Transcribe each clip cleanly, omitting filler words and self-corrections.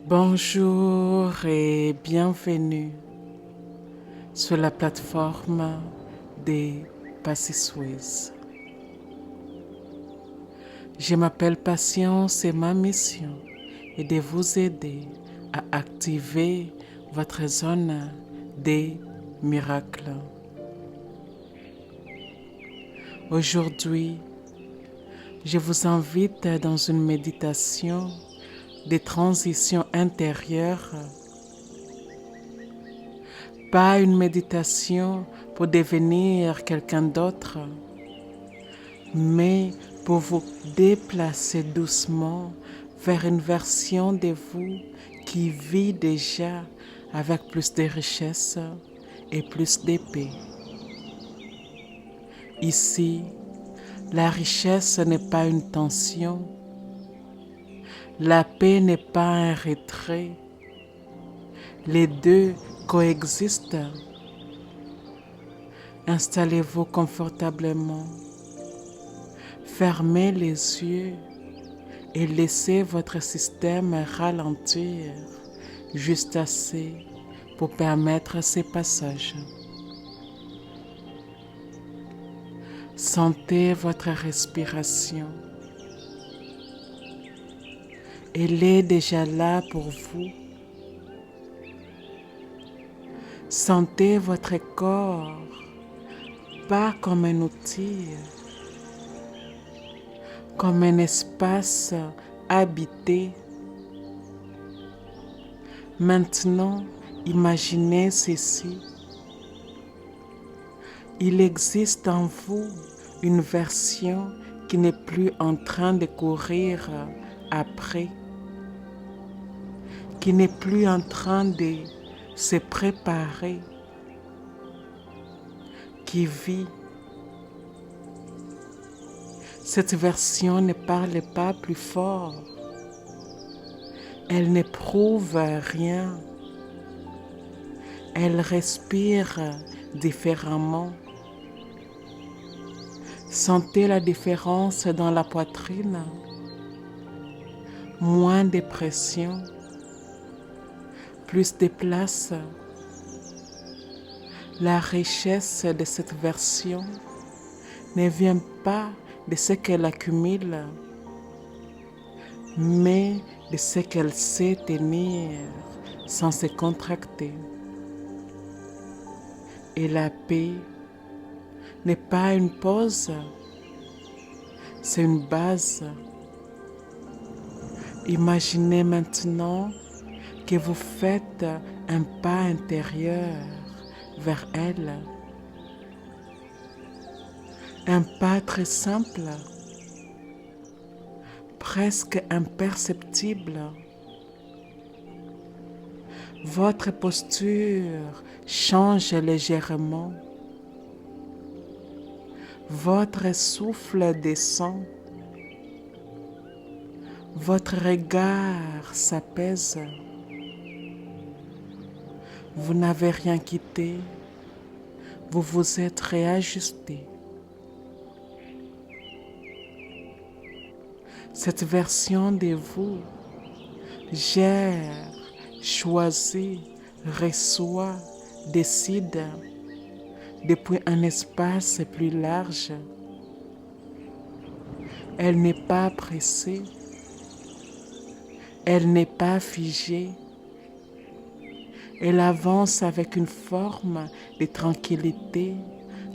Bonjour et bienvenue sur la plateforme des Passy-Suisse. Je m'appelle Patience et ma mission est de vous aider à activer votre zone des miracles. Aujourd'hui, je vous invite dans une méditation de transition intérieure, pas une méditation pour devenir quelqu'un d'autre, mais pour vous déplacer doucement vers une version de vous qui vit déjà avec plus de richesse et plus de paix. Ici, la richesse n'est pas une tension, la paix n'est pas un retrait, les deux coexistent. Installez-vous confortablement, fermez les yeux et laissez votre système ralentir juste assez pour permettre ces passages. Sentez votre respiration. Elle est déjà là pour vous. Sentez votre corps, pas comme un outil, comme un espace habité. Maintenant, imaginez ceci. Il existe en vous une version qui n'est plus en train de courir après, qui n'est plus en train de se préparer, qui vit. Cette version ne parle pas plus fort. Elle n'éprouve rien. Elle respire différemment. Sentez la différence dans la poitrine. Moins de pression. Plus de place. La richesse de cette version ne vient pas de ce qu'elle accumule, mais de ce qu'elle sait tenir sans se contracter. Et la paix n'est pas une pause, c'est une base. Imaginez maintenant que vous faites un pas intérieur vers elle. Un pas très simple, presque imperceptible. Votre posture change légèrement. Votre souffle descend. Votre regard s'apaise. Vous n'avez rien quitté. Vous vous êtes réajusté. Cette version de vous gère, choisit, reçoit, décide depuis un espace plus large. Elle n'est pas pressée. Elle n'est pas figée. Elle avance avec une forme de tranquillité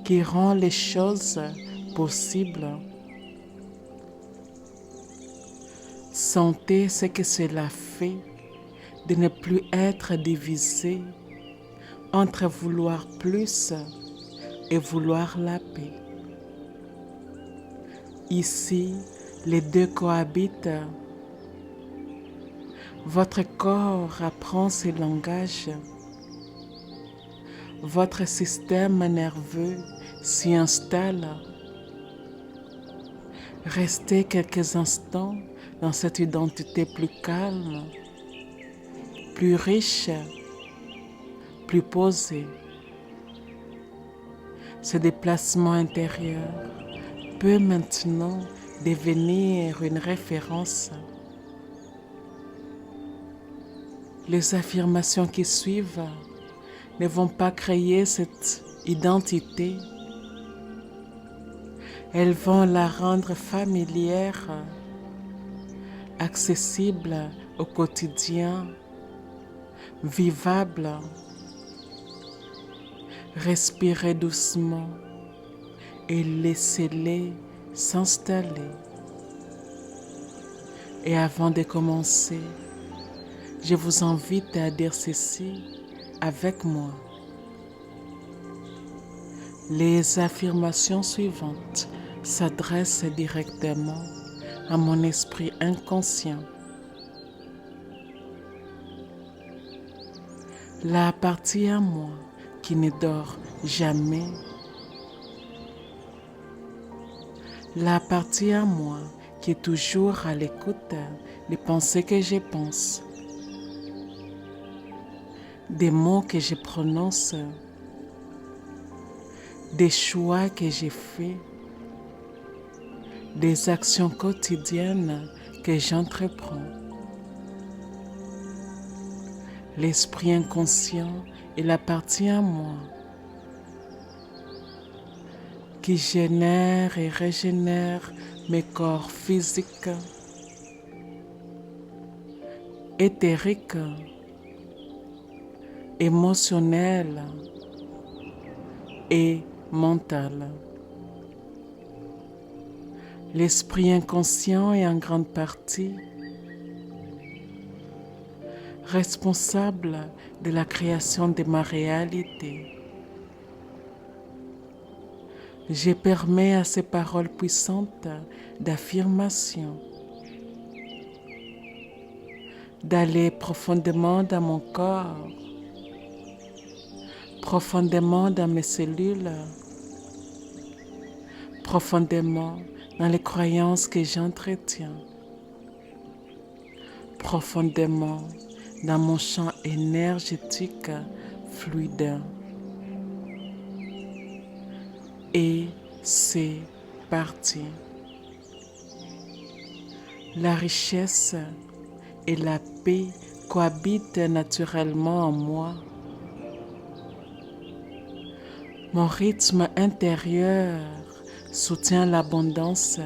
qui rend les choses possibles. Sentez ce que cela fait de ne plus être divisé entre vouloir plus et vouloir la paix. Ici, les deux cohabitent. Votre corps apprend ce langage. Votre système nerveux s'y installe. Restez quelques instants dans cette identité plus calme, plus riche, plus posée. Ce déplacement intérieur peut maintenant devenir une référence. Les affirmations qui suivent ne vont pas créer cette identité. Elles vont la rendre familière, accessible au quotidien, vivable. Respirez doucement et laissez-les s'installer. Et avant de commencer, je vous invite à dire ceci avec moi. Les affirmations suivantes s'adressent directement à mon esprit inconscient. La partie à moi qui ne dort jamais. La partie à moi qui est toujours à l'écoute des pensées que je pense, des mots que je prononce, des choix que j'ai faits, des actions quotidiennes que j'entreprends. L'esprit inconscient est la partie à moi qui génère et régénère mes corps physiques, éthériques, émotionnels et mental. L'esprit inconscient est en grande partie responsable de la création de ma réalité. Je permets à ces paroles puissantes d'affirmation d'aller profondément dans mon corps, profondément dans mes cellules, profondément dans les croyances que j'entretiens, profondément dans mon champ énergétique fluide. Et c'est parti. La richesse et la paix cohabitent naturellement en moi. Mon rythme intérieur soutient l'abondance.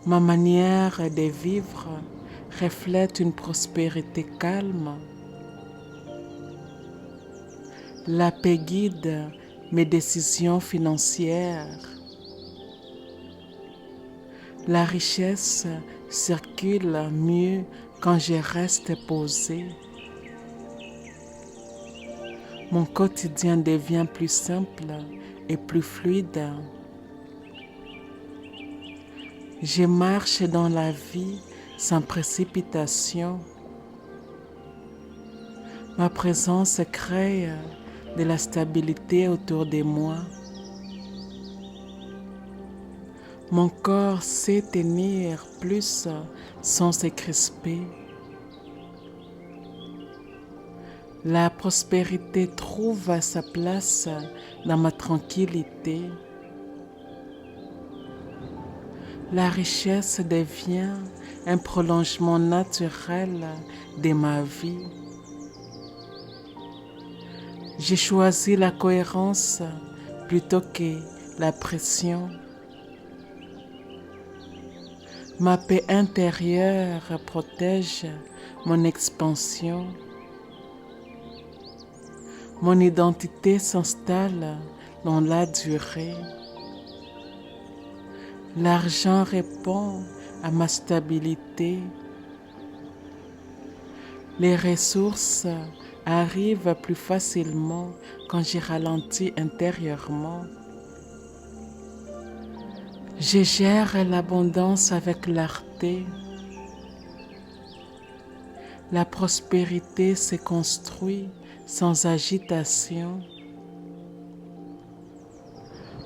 Ma manière de vivre reflète une prospérité calme. La paix guide mes décisions financières. La richesse circule mieux quand je reste posé. Mon quotidien devient plus simple et plus fluide. Je marche dans la vie sans précipitation. Ma présence crée de la stabilité autour de moi. Mon corps sait tenir plus sans se crisper. La prospérité trouve sa place dans ma tranquillité. La richesse devient un prolongement naturel de ma vie. J'ai choisi la cohérence plutôt que la pression. Ma paix intérieure protège mon expansion. Mon identité s'installe dans la durée. L'argent répond à ma stabilité. Les ressources arrivent plus facilement quand j'ai ralenti intérieurement. Je gère l'abondance avec clarté. La prospérité se construit sans agitation.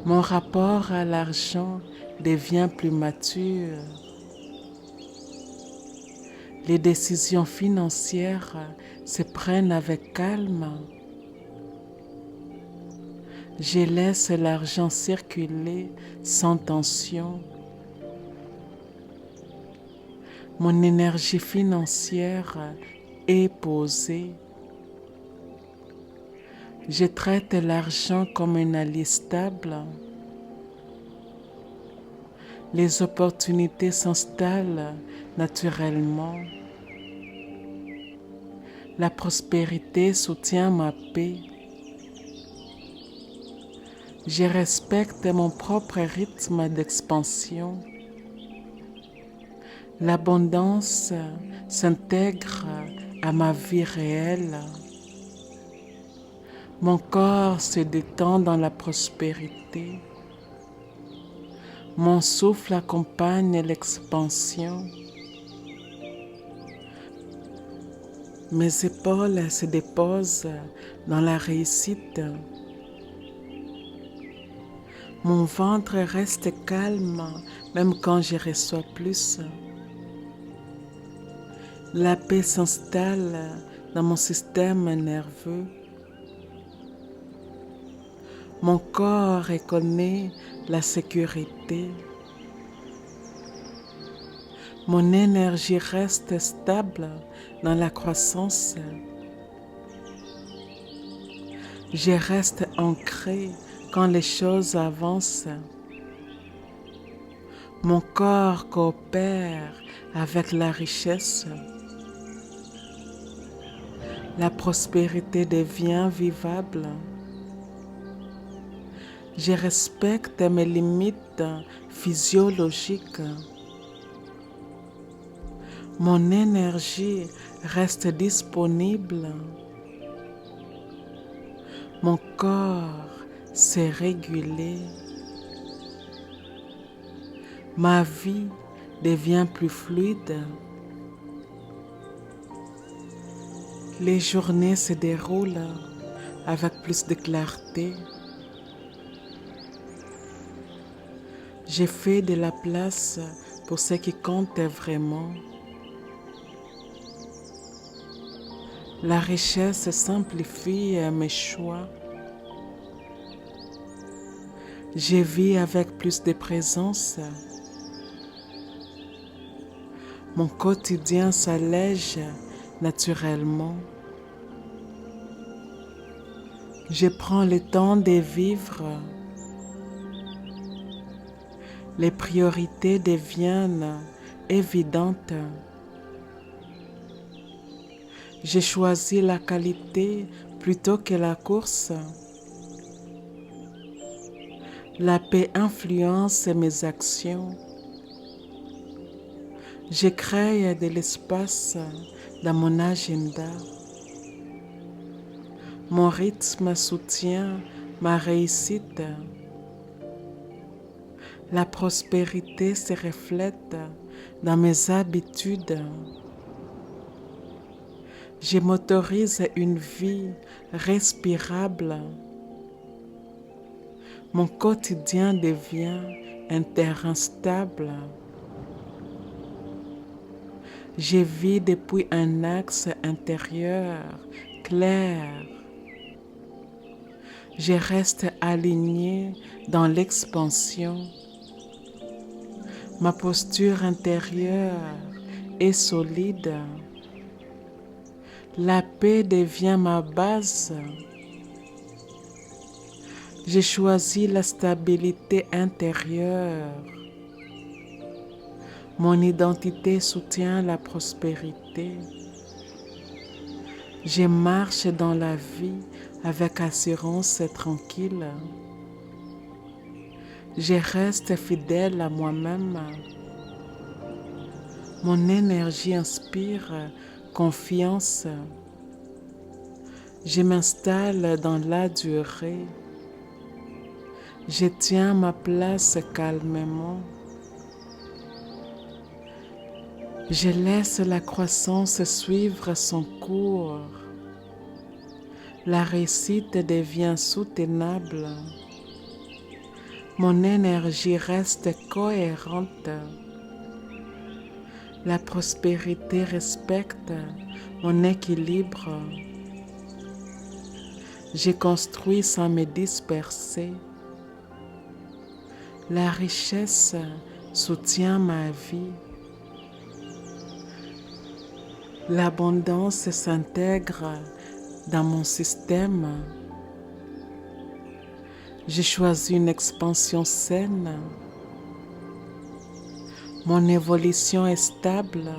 Mon rapport à l'argent devient plus mature. Les décisions financières se prennent avec calme. Je laisse l'argent circuler sans tension. Mon énergie financière est posée. Je traite l'argent comme un allié stable. Les opportunités s'installent naturellement. La prospérité soutient ma paix. Je respecte mon propre rythme d'expansion. L'abondance s'intègre à ma vie réelle. Mon corps se détend dans la prospérité. Mon souffle accompagne l'expansion. Mes épaules se déposent dans la réussite. Mon ventre reste calme même quand je reçois plus. La paix s'installe dans mon système nerveux. Mon corps reconnaît la sécurité. Mon énergie reste stable dans la croissance. Je reste ancré quand les choses avancent. Mon corps coopère avec la richesse. La prospérité devient vivable. Je respecte mes limites physiologiques. Mon énergie reste disponible. Mon corps s'est régulé. Ma vie devient plus fluide. Les journées se déroulent avec plus de clarté. J'ai fait de la place pour ce qui compte vraiment. La richesse simplifie mes choix. Je vis avec plus de présence. Mon quotidien s'allège naturellement. Je prends le temps de vivre. Les priorités deviennent évidentes. J'ai choisi la qualité plutôt que la course. La paix influence mes actions. Je crée de l'espace dans mon agenda. Mon rythme soutient ma réussite. La prospérité se reflète dans mes habitudes. Je m'autorise une vie respirable. Mon quotidien devient un terrain stable. Je vis depuis un axe intérieur clair. Je reste aligné dans l'expansion. Ma posture intérieure est solide. La paix devient ma base. J'ai choisi la stabilité intérieure. Mon identité soutient la prospérité. Je marche dans la vie avec assurance tranquille. Je reste fidèle à moi-même. Mon énergie inspire confiance. Je m'installe dans la durée. Je tiens ma place calmement. Je laisse la croissance suivre son cours. La réussite devient soutenable. Mon énergie reste cohérente. La prospérité respecte mon équilibre. Je construis sans me disperser. La richesse soutient ma vie. L'abondance s'intègre dans mon système. J'ai choisi une expansion saine. Mon évolution est stable.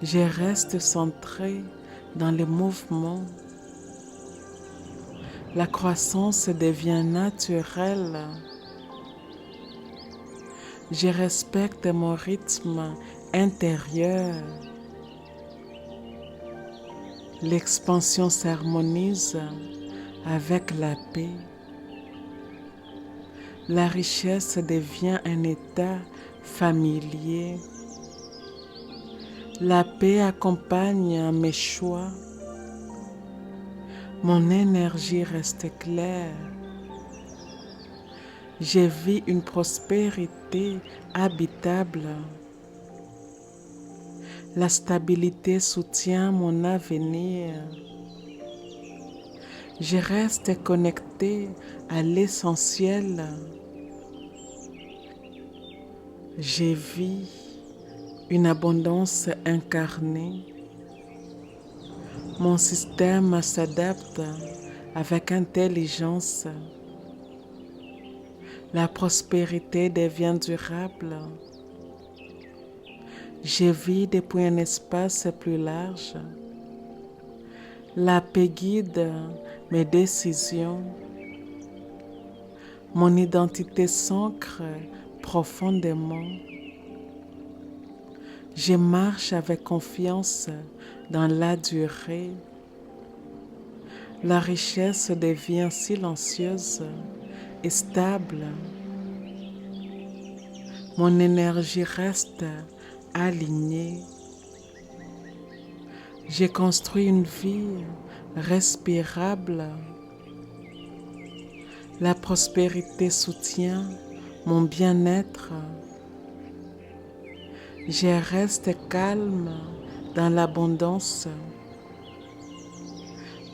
Je reste centré dans les mouvements. La croissance devient naturelle. Je respecte mon rythme intérieur. L'expansion s'harmonise avec la paix. La richesse devient un état familier. La paix accompagne mes choix. Mon énergie reste claire. Je vis une prospérité habitable. La stabilité soutient mon avenir. Je reste connecté à l'essentiel. Je vis une abondance incarnée. Mon système s'adapte avec intelligence. La prospérité devient durable. Je vis depuis un espace plus large. La paix guide mes décisions. Mon identité s'ancre profondément. Je marche avec confiance dans la durée. La richesse devient silencieuse et stable. Mon énergie reste alignée. J'ai construit une vie respirable. La prospérité soutient mon bien-être. Je reste calme dans l'abondance.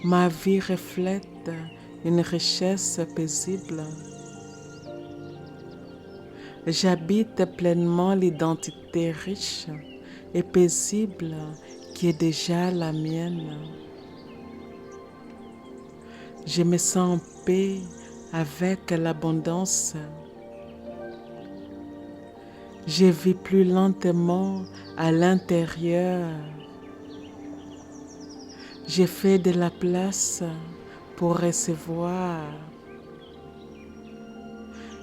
Ma vie reflète une richesse paisible. J'habite pleinement l'identité riche et paisible qui est déjà la mienne. Je me sens en paix avec l'abondance. Je vis plus lentement à l'intérieur. Je fais de la place pour recevoir.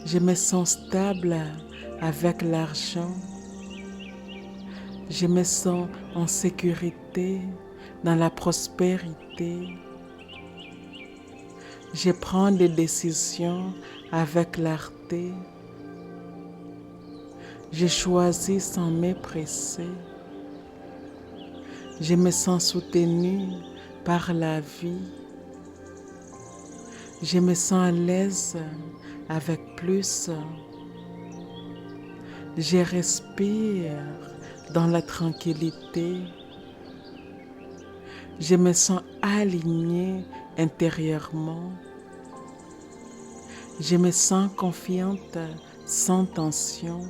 Je me sens stable avec l'argent. Je me sens en sécurité dans la prospérité. Je prends des décisions avec clarté. Je choisis sans me presser. Je me sens soutenu par la vie. Je me sens à l'aise avec plus. Je respire dans la tranquillité. Je me sens aligné intérieurement. Je me sens confiante sans tension.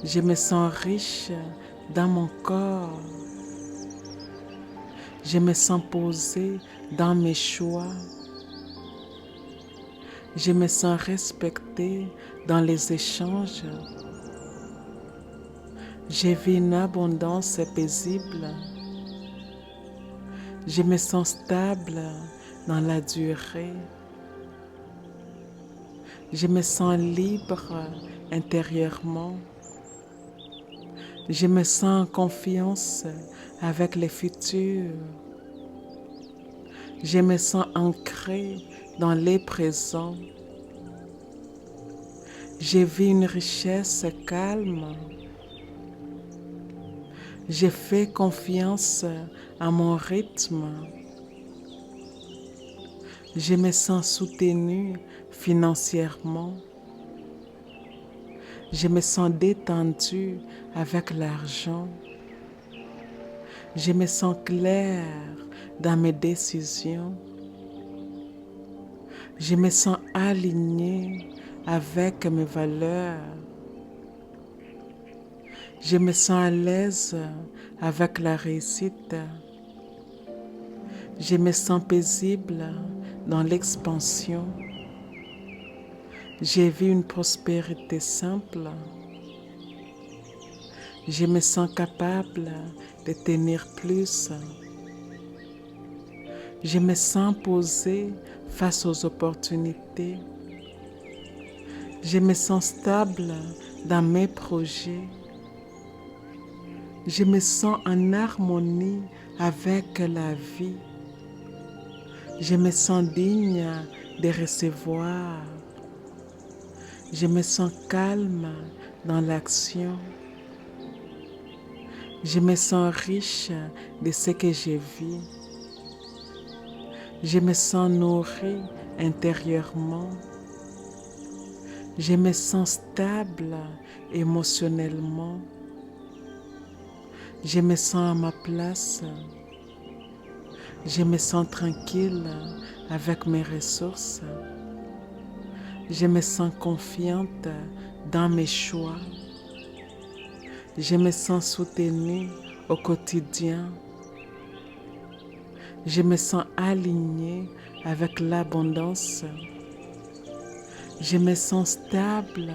Je me sens riche dans mon corps. Je me sens posée dans mes choix. Je me sens respectée dans les échanges. Je vis une abondance paisible. Je me sens stable dans la durée. Je me sens libre intérieurement. Je me sens en confiance avec le futur. Je me sens ancré dans les présents. Je vis une richesse calme. Je fais confiance à mon rythme. Je me sens soutenu financièrement. Je me sens détendu avec l'argent. Je me sens clair dans mes décisions. Je me sens aligné avec mes valeurs. Je me sens à l'aise avec la réussite. Je me sens paisible dans l'expansion. J'ai vu une prospérité simple. Je me sens capable de tenir plus. Je me sens posé face aux opportunités. Je me sens stable dans mes projets. Je me sens en harmonie avec la vie. Je me sens digne de recevoir. Je me sens calme dans l'action. Je me sens riche de ce que je vis. Je me sens nourri intérieurement. Je me sens stable émotionnellement. Je me sens à ma place. Je me sens tranquille avec mes ressources. Je me sens confiante dans mes choix. Je me sens soutenue au quotidien. Je me sens alignée avec l'abondance. Je me sens stable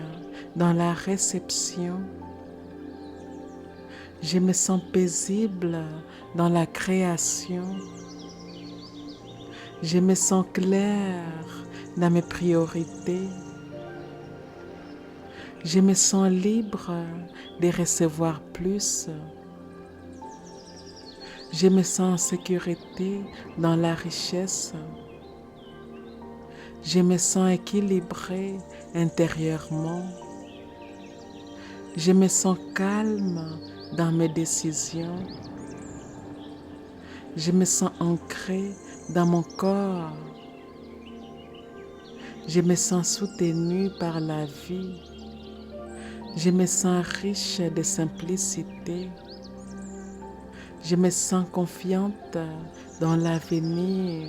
dans la réception. Je me sens paisible dans la création. Je me sens claire dans mes priorités. Je me sens libre de recevoir plus. Je me sens en sécurité dans la richesse. Je me sens équilibré intérieurement. Je me sens calme dans mes décisions. Je me sens ancré dans mon corps. Je me sens soutenu par la vie. Je me sens riche de simplicité. Je me sens confiante dans l'avenir.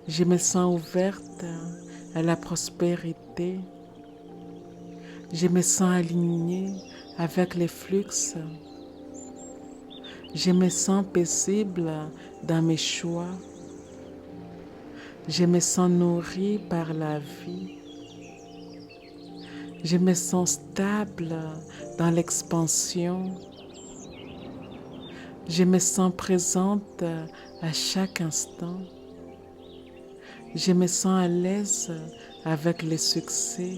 Je me sens ouverte à la prospérité. Je me sens alignée avec les flux. Je me sens paisible dans mes choix. Je me sens nourrie par la vie. Je me sens stable dans l'expansion. Je me sens présente à chaque instant. Je me sens à l'aise avec les succès.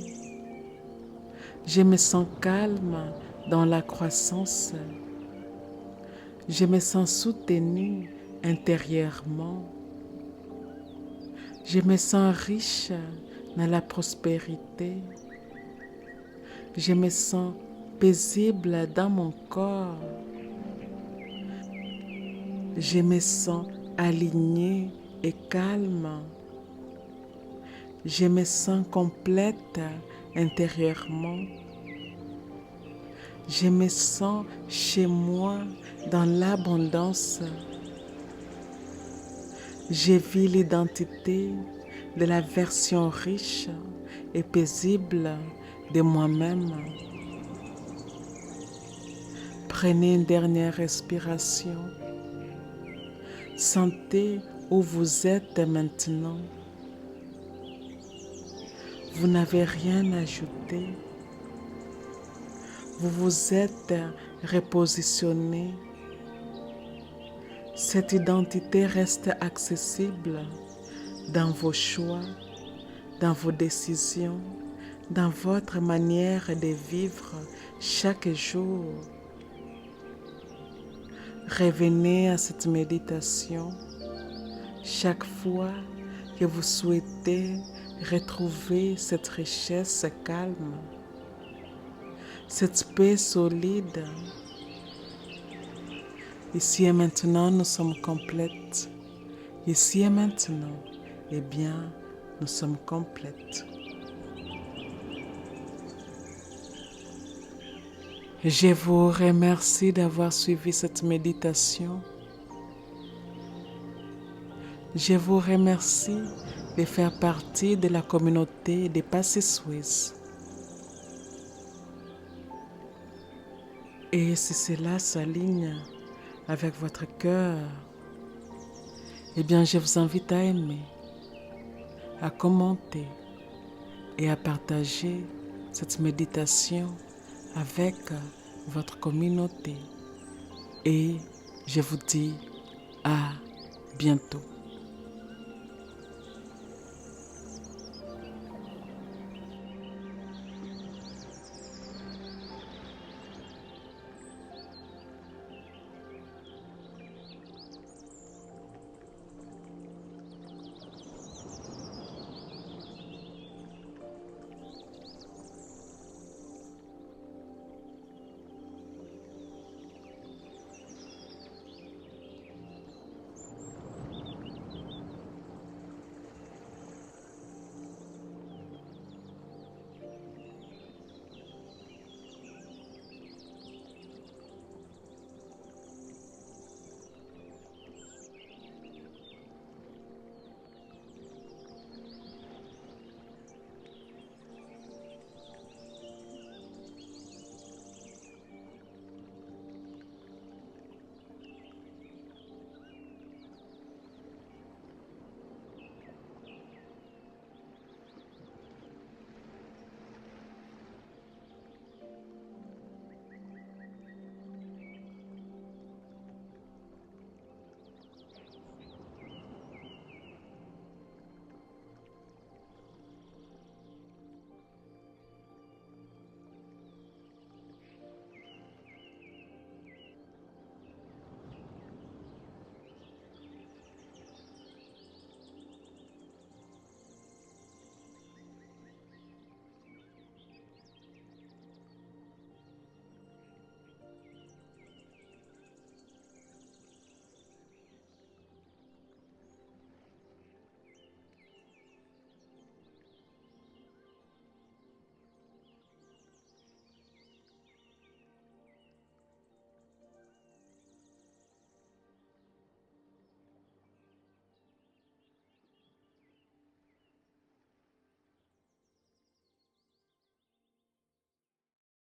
Je me sens calme dans la croissance. Je me sens soutenue intérieurement. Je me sens riche dans la prospérité. Je me sens paisible dans mon corps. Je me sens alignée et calme. Je me sens complète intérieurement. Je me sens chez moi dans l'abondance. Je vis l'identité de la version riche et paisible de moi-même. Prenez une dernière respiration. Sentez où vous êtes maintenant. Vous n'avez rien ajouté. Vous vous êtes repositionné. Cette identité reste accessible dans vos choix, dans vos décisions, dans votre manière de vivre chaque jour. Revenez à cette méditation chaque fois que vous souhaitez retrouver cette richesse calme, cette paix solide. Ici et maintenant, nous sommes complètes. Ici et maintenant, eh bien, nous sommes complètes. Je vous remercie d'avoir suivi cette méditation. Je vous remercie de faire partie de la communauté des Passés Suisses. Et si cela s'aligne avec votre cœur, eh bien je vous invite à aimer, à commenter et à partager cette méditation avec votre communauté. Et je vous dis à bientôt.